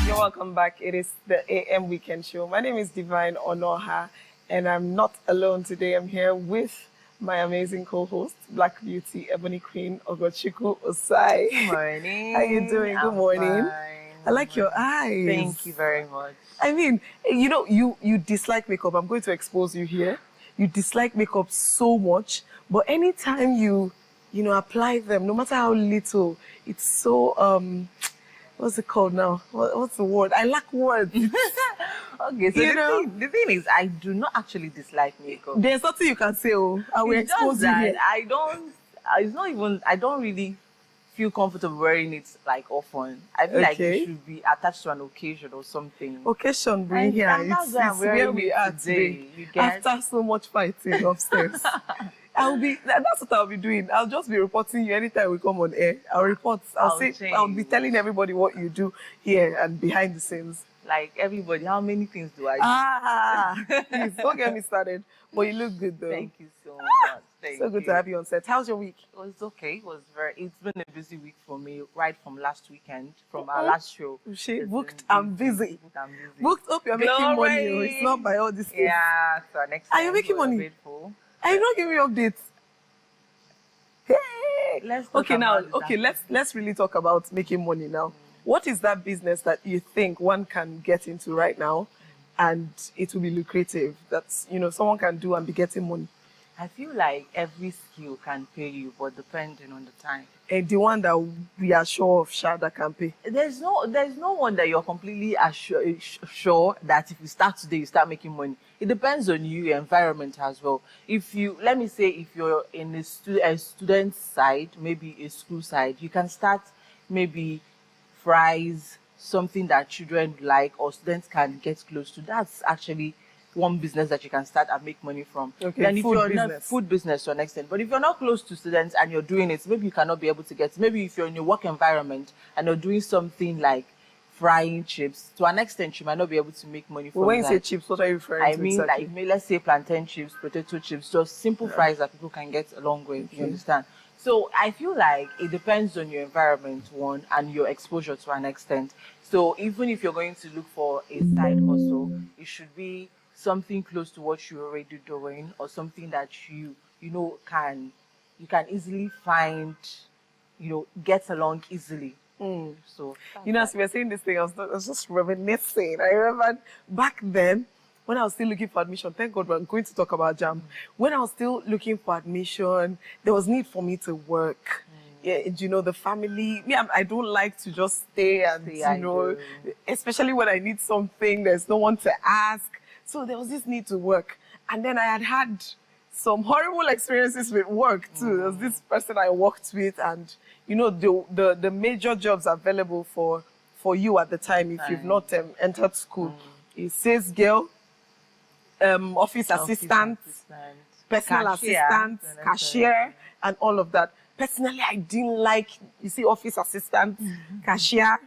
Welcome back. It is the AM Weekend Show. My name is Divine Onoha, and I'm not alone today. I'm here with my amazing co-host, Black Beauty, Ebony Queen, Ogochukwu Osai. Good morning. How you doing? Good morning. Fine. I like your eyes. Thank you very much. I mean, you dislike makeup. I'm going to expose you here. You dislike makeup so much, but anytime you apply them, no matter how little, it's so what's it called now? What's the word? I lack words. Okay, so the thing is, I do not actually dislike makeup. There's nothing you can say, I will expose you here. I don't really feel comfortable wearing it like often. I feel like it should be attached to an occasion or something. Occasion, bring here. It's where we are today. After so much fighting upstairs. That's what I'll be doing. I'll just be reporting you anytime we come on air. I'll report. I'll be telling everybody what you do here and behind the scenes. Like everybody, how many things do I do? Please, don't get me started. But you look good though. Thank you so much. So good to have you on set. How's your week? It was okay. It's been a busy week for me, right from last weekend, from our last show. Booked and busy. Booked up, you're making money. It's not by all this. Yeah, so next time. Are you making money? Are you not giving me updates? Hey! Let's really talk about making money now. What is that business that you think one can get into right now and it will be lucrative, that someone can do and be getting money? I feel like every skill can pay you, but depending on the time. And the one that we are sure of, that can pay. There's no one that you're completely sure that if you start today, you start making money. It depends on you, your environment as well. Let me say, if you're in a student side, maybe a school side, you can start maybe fries, something that children like or students can get close to. That's actually one business that you can start and make money from. Okay, then if you're not food business to an extent. But if you're not close to students and you're doing it, maybe you cannot be able to get. Maybe if you're in a work environment and you're doing something like frying chips, to an extent you might not be able to make money from that. When you say chips, what are you referring to? I mean, exactly? Like, let's say plantain chips, potato chips, just simple fries that people can get along with. You understand? So I feel like it depends on your environment, one, and your exposure to an extent. So even if you're going to look for a side hustle, it should be something close to what you're already doing, or something that you can easily find, get along easily. So as we were saying this thing, I was just reminiscing. I remember back then when I was still looking for admission. Thank God we're going to talk about JAMB. When I was still looking for admission, there was need for me to work. Yeah, the family. I don't like to just stay and especially when I need something, there's no one to ask. So there was this need to work. And then I had some horrible experiences with work too. There was this person I worked with, and the major jobs available for you at the time, if you've not entered school, is sales girl, office assistant, personal assistant, cashier, and all of that. Personally, I didn't like, office assistant, cashier,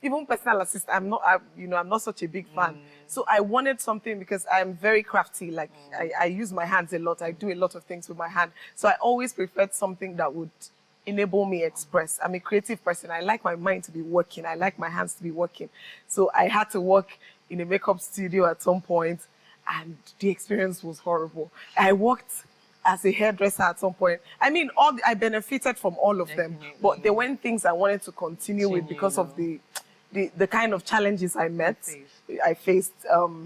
even personal assistant. I'm not such a big fan. So I wanted something, because I'm very crafty. Like I use my hands a lot. I do a lot of things with my hand. So I always preferred something that would enable me express. I'm a creative person. I like my mind to be working. I like my hands to be working. So I had to work in a makeup studio at some point, and the experience was horrible. I worked as a hairdresser at some point. I mean, I benefited from all of them, but there weren't things I wanted to continue with because of the kind of challenges I met. I faced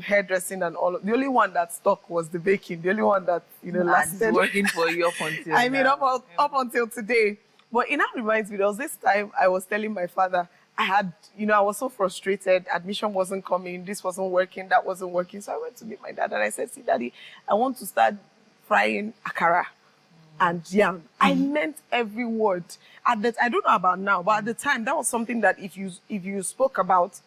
hairdressing and all. The only one that stuck was the baking. The only one that lasted. Working for you up until up until today. But it now reminds me, there was this time I was telling my father, I was so frustrated. Admission wasn't coming. This wasn't working. That wasn't working. So I went to meet my dad and I said, "See, Daddy, I want to start frying akara and yam." I meant every word. I don't know about now, but at the time, that was something that if you spoke about,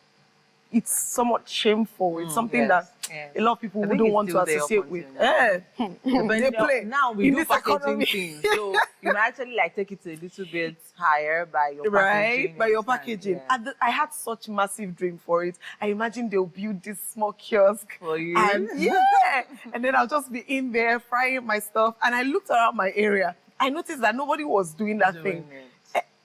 it's somewhat shameful. It's something that a lot of people wouldn't want to associate with. They play. Now we do packaging things, so you might actually take it a little bit higher by your packaging. By your packaging. Yeah. I had such massive dream for it. I imagine they'll build this small kiosk for you. And and then I'll just be in there frying my stuff. And I looked around my area. I noticed that nobody was doing that thing.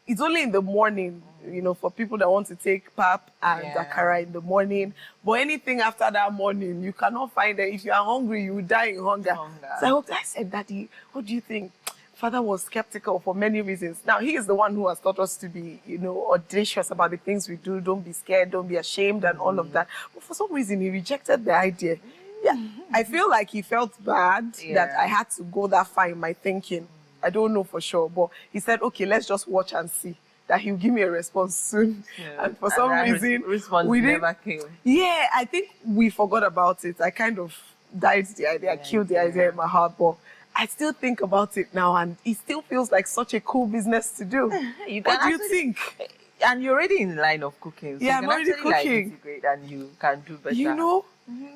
It's only in the morning. you know, for people that want to take pap and akara in the morning. But anything after that morning, you cannot find it. If you are hungry, you will die in hunger. So I said, Daddy, what do you think? Father was skeptical for many reasons. Now, he is the one who has taught us to be, you know, audacious about the things we do. Don't be scared, don't be ashamed, and all of that. But for some reason, he rejected the idea. Yeah, I feel like he felt bad that I had to go that far in my thinking. I don't know for sure, but he said, okay, let's just watch and see that he'll give me a response soon. And for some reason, we never came. Yeah, I think we forgot about it. I kind of died the idea, killed the idea in my heart, but I still think about it now, and it still feels like such a cool business to do. What do you think? And you're already in the line of cooking. So yeah, I'm already cooking. Like, integrate and you can do better. You know,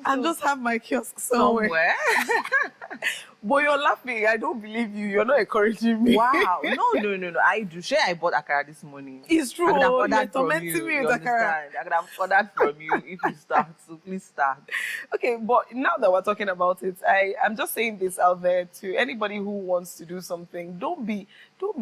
and just have my kiosk somewhere. But you're laughing. I don't believe you. You're not encouraging me. Wow. No. I do. Sure, I bought akara this morning. It's true. You're tormenting me with akara. I could have ordered from you if you start. So please start. Okay, but now that we're talking about it, I'm just saying this out there to anybody who wants to do something. Don't be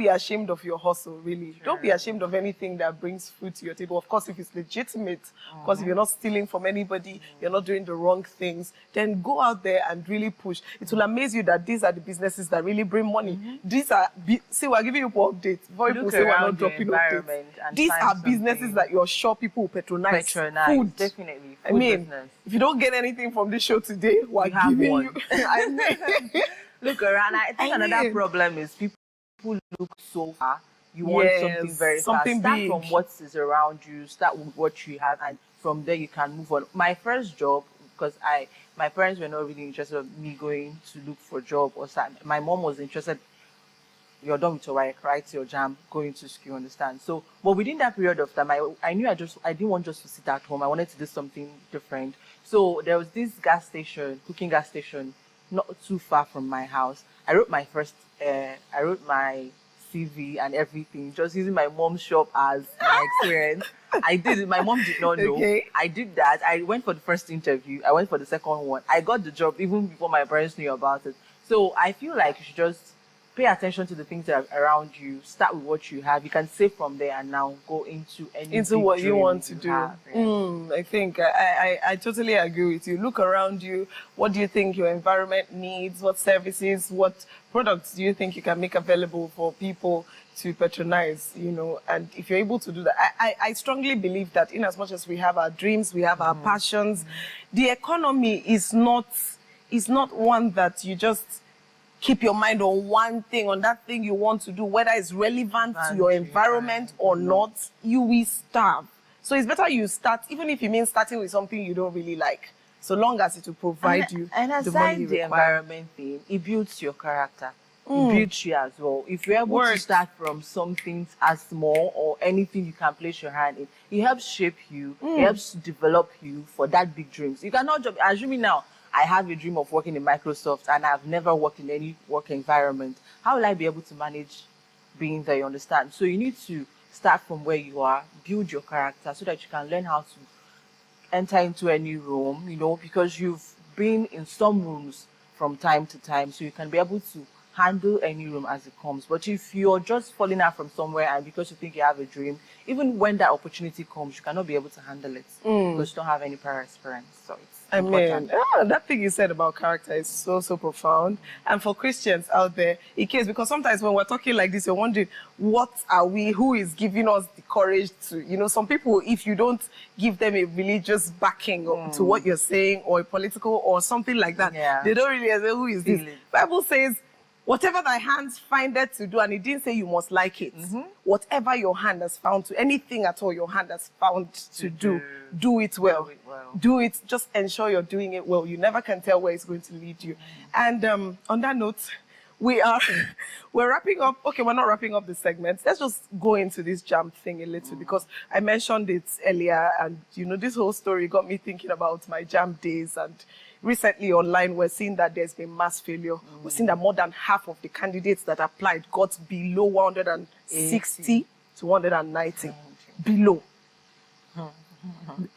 ashamed of your hustle, really. Sure. Don't be ashamed of anything that brings food to your table. Of course, if it's legitimate, because if you're not stealing from anybody, you're not doing the wrong things, then go out there and really push. It will amaze you that these are the businesses that really bring money. These are, see, we're giving you updates. Before people say we're not dropping updates. These are businesses that you're sure people will patronize. Food. Definitely. Food business. If you don't get anything from this show today, we're giving you. I mean, look around. I think another problem is people look so far. You want something very fast. Start from what is around you. Start with what you have, and from there you can move on. My first job, because my parents were not really interested in me going to look for a job or something. My mom was interested. You're done with your work, write your JAMB, going to school, understand? So, but within that period of time, I knew I didn't want just to sit at home. I wanted to do something different. So there was this cooking gas station, not too far from my house. I wrote my CV and everything, just using my mom's shop as my experience. I did it. My mom did not know. Okay. I did that. I went for the first interview. I went for the second one. I got the job even before my parents knew about it. So I feel like you should just pay attention to the things that are around you. Start with what you have. You can save from there and now go into what you want to do. I think I totally agree with you. Look around you. What do you think your environment needs? What services, what products do you think you can make available for people to patronize, you know? And if you're able to do that, I strongly believe that in as much as we have our dreams, we have our passions, the economy is not one that you just keep your mind on one thing, on that thing you want to do, whether it's relevant to your environment or not, you will starve. So it's better you start, even if it means starting with something you don't really like, so long as it will provide you and the money you require. environment thing, it builds your character. It builds you as well. If you're able to start from something as small or anything you can place your hand in, it helps shape you, it helps develop you for that big dreams. You cannot just, assuming now, I have a dream of working in Microsoft and I've never worked in any work environment. How will I be able to manage being there, you understand? So you need to start from where you are, build your character so that you can learn how to enter into any room, you know, because you've been in some rooms from time to time, so you can be able to handle any room as it comes. But if you're just falling out from somewhere and because you think you have a dream, even when that opportunity comes, you cannot be able to handle it because you don't have any prior experience. So it's important. That thing you said about character is so profound. And for Christians out there, in case, because sometimes when we're talking like this, you're wondering, what are we, who is giving us the courage to, you know, some people, if you don't give them a religious backing to what you're saying or a political or something like that, they don't really say, who is this? Bible says, whatever thy hands findeth to do, and it didn't say you must like it. Whatever your hand has found to, anything at all your hand has found to do it well. Do it, just ensure you're doing it well. You never can tell where it's going to lead you. And on that note, we're wrapping up. Okay, we're not wrapping up the segments. Let's just go into this JAMB thing a little because I mentioned it earlier, and you know, this whole story got me thinking about my JAMB days. And recently online, we're seeing that there's been mass failure. We're seeing that more than half of the candidates that applied got below 160 to 190. Below.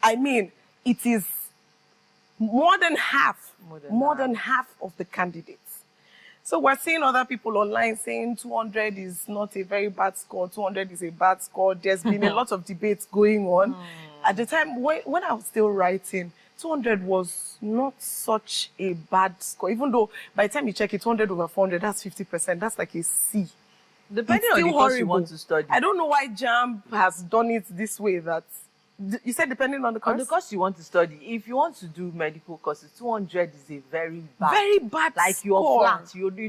I mean, it is more than half of the candidates. So we're seeing other people online saying 200 is not a very bad score, 200 is a bad score. There's been a lot of debates going on. At the time, when I was still writing, 200 was not such a bad score, even though by the time you check it, 200 over 400, that's 50%. That's like a C. Depending on the course you want to study. I don't know why JAMB has done it this way. That you said depending on the course? On the course you want to study. If you want to do medical courses, 200 is a very bad like you're score. flat. You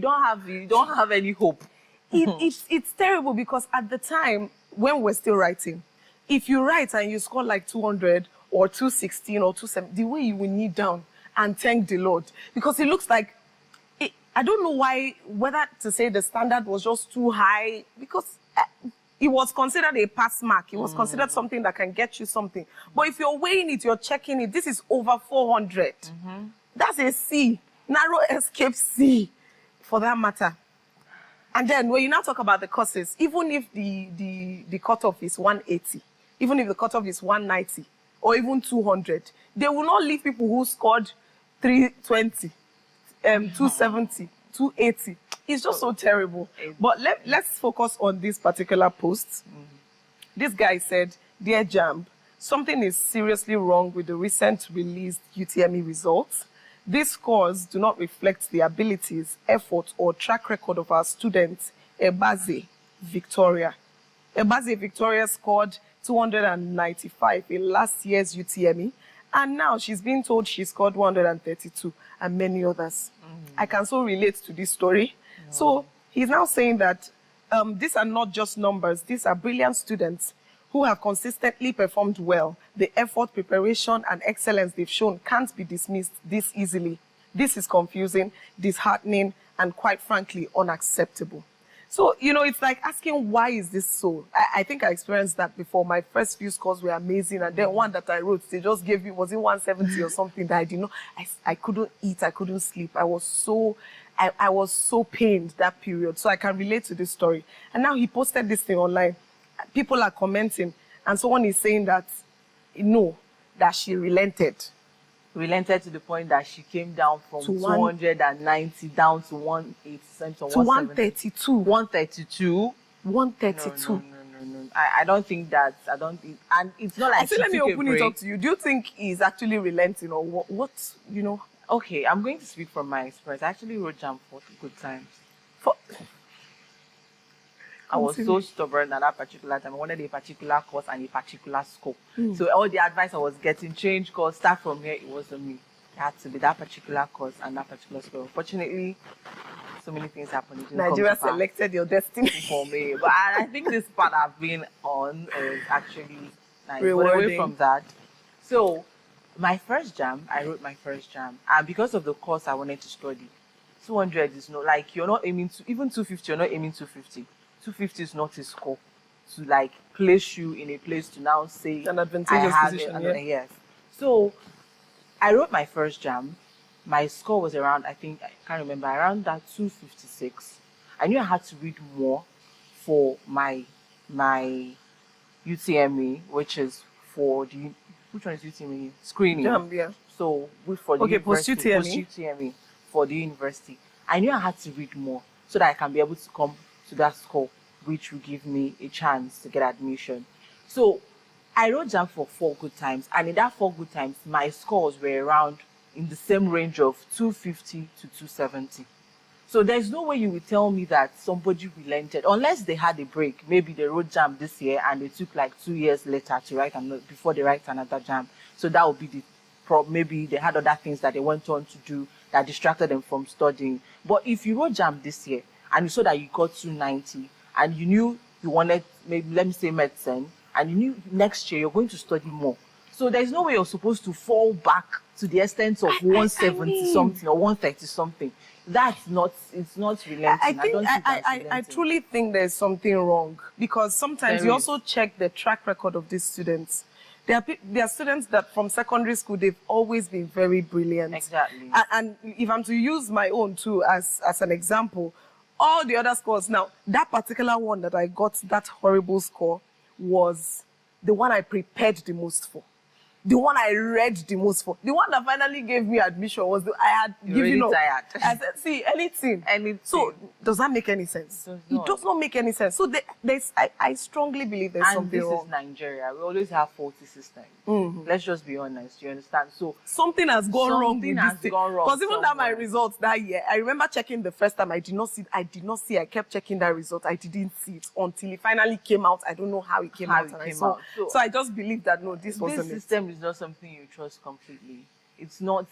don't have any hope. It's terrible because at the time when we're still writing, if you write and you score like 200 or 216 or 270, the way you will kneel down and thank the Lord, because it looks like I don't know why, whether to say the standard was just too high, because it was considered a pass mark. It was considered something that can get you something. But if you're weighing it, you're checking it, this is over 400. That's a C, narrow escape C, for that matter. And then when you now talk about the courses, even if the cutoff is 180, even if the cutoff is 190, or even 200, they will not leave people who scored 320, 270, 280. It's just so terrible. But let's focus on this particular post. This guy said, "Dear JAMB, something is seriously wrong with the recent released UTME results. These scores do not reflect the abilities, effort, or track record of our student, Ebuzz Victoria. Ebuzz Victoria scored 295 in last year's UTME, and now she's being told she scored 132, and many others." I can so relate to this story. So he's now saying that these are not just numbers. These are brilliant students who have consistently performed well. The effort, preparation, and excellence they've shown can't be dismissed this easily. This is confusing, disheartening, and quite frankly, unacceptable. So, you know, it's like asking, why is this so? I think I experienced that before. My first few scores were amazing. And then one that I wrote, they just gave me, was it 170 or something that I didn't know? I couldn't eat, I couldn't sleep. I was so pained that period. So I can relate to this story. And now he posted this thing online. People are commenting. And someone is saying that, no, that she relented. Relented to the point that she came down from 290 down to 180 to 132. 132. 132. No. I don't think, and it's not like. So let me open it up to you. Do you think he's actually relenting, or what you know? Okay, I'm going to speak from my experience. I actually wrote JAMB for good times. I was so stubborn at that particular time. I wanted a particular course and a particular scope. So all the advice I was getting, change course, start from here, it wasn't me. It had to be that particular course and that particular scope. Unfortunately, so many things happened. Nigeria selected your destiny for me. But I think this part I've been on is actually nice. Rewarding. But away from that, so my first JAMB, I wrote my first JAMB. And because of the course I wanted to study, 200 is not, like, you're not aiming to, even 250, you're not aiming 250. 250 is not a score to like place you in a place to now say an advantageous position. Yes. So I wrote my first JAMB. My score was around, I think, I can't remember, around that 256. I knew I had to read more for my UTME, which is for the, which one is UTME? Screening. JAMB, yeah. So for the university, post-UTME for the university. I knew I had to read more so that I can be able to come to that score, which will give me a chance to get admission. So I wrote JAMB for 4 good times, and in that 4 good times, my scores were around in the same range of 250 to 270. So there's no way you will tell me that somebody relented, unless they had a break. Maybe they wrote JAMB this year and they took like 2 years later to write another, before they write another JAMB. So that would be the problem. Maybe they had other things that they went on to do that distracted them from studying. But if you wrote JAMB this year, and you saw that you got 290, and you knew you wanted, maybe, let me say, medicine, and you knew next year you're going to study more. So there's no way you're supposed to fall back to the extent of 170 something or 130 something. That's not, it's not relenting. I truly think there's something wrong, because sometimes you also check the track record of these students. There are students that from secondary school, they've always been very brilliant. Exactly. And if I'm to use my own too as an example, all the other scores. Now, that particular one that I got, that horrible score, was the one I prepared the most for. the one I read the most for. The one that finally gave me admission was I had You're given really up. tired. I said, see, anything. Anything. So does that make any sense? It does not make any sense. So I strongly believe there's something wrong. And this is Nigeria. We always have faulty systems. Let's just be honest. You understand? So something has gone wrong with this thing. Because even that my results that year, I remember checking the first time. I did not see. I kept checking that result. I didn't see it until it finally came out. I don't know how it came out. So I just believe that no, this wasn't it. This system is not something you trust completely. It's not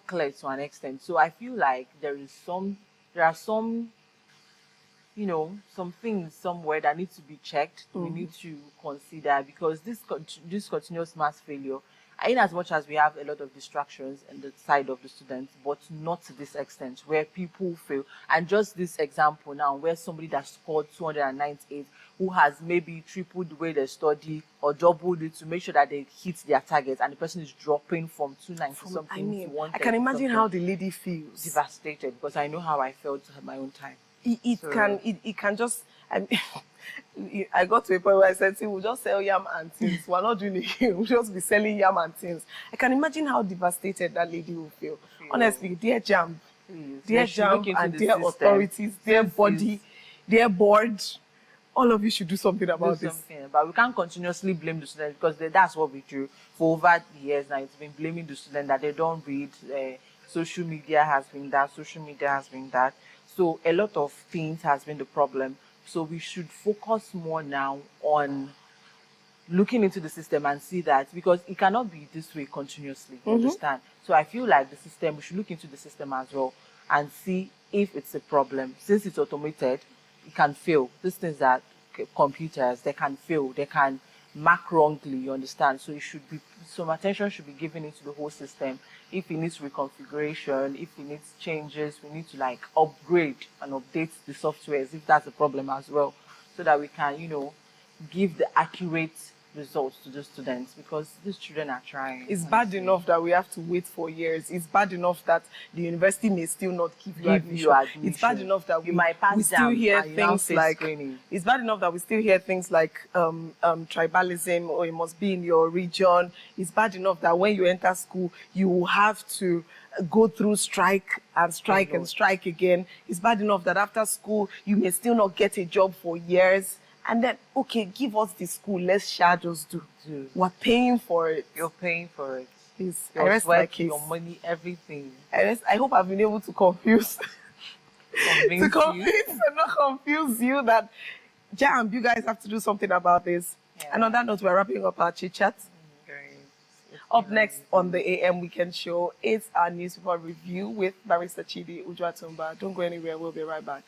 clear to an extent. So I feel like there are some some things somewhere that need to be checked. We need to consider, because this continuous mass failure, in as much as we have a lot of distractions on the side of the students, but not to this extent where people fail. And just this example now, where somebody that scored 298, who has maybe tripled the way they study or doubled it to make sure that they hit their targets, and the person is dropping from 290 something to 130. I can imagine how the lady feels. Devastated, because I know how I felt at my own time. It can just. I got to a point where I said, see, we'll just sell yam and things. We're not doing it. We'll just be selling yam and things. I can imagine how devastated that lady will feel. Honestly, dear JAMB, dear JAMB and dear authorities, dear body, dear board, all of you should do something about this. But we can't continuously blame the students, because that's what we do for over the years now. It's been blaming the students that they don't read. Social media has been that. Social media has been that. So a lot of things has been the problem. So we should focus more now on looking into the system and see that, because it cannot be this way continuously, you understand? So I feel like the system, we should look into the system as well and see if it's a problem. Since it's automated, it can fail. These things are computers, they can fail, they can mark wrongly, you understand? So it should be, some attention should be given into the whole system. If it needs reconfiguration, if it needs changes, we need to upgrade and update the softwares if that's a problem as well, so that we can, give the accurate results to the students, because these children are trying. It's bad enough that we have to wait for years. It's bad enough that the university may still not give you admission. It's bad enough that we still hear things like it's bad enough that we still hear things like tribalism, or it must be in your region. It's bad enough that when you enter school, you will have to go through strike and strike again. It's bad enough that after school, you may still not get a job for years. And then, okay, give us the school. Let's just do. We're paying for it. You're paying for it. Please, your sweat, your money, everything. I hope I've been able to confuse and not confuse you that, JAMB, you guys have to do something about this. Yeah. And on that note, we're wrapping up our chit-chat. Up next on the AM Weekend Show, it's our newspaper review with Barrister Chidi Ujuatumba. Don't go anywhere. We'll be right back.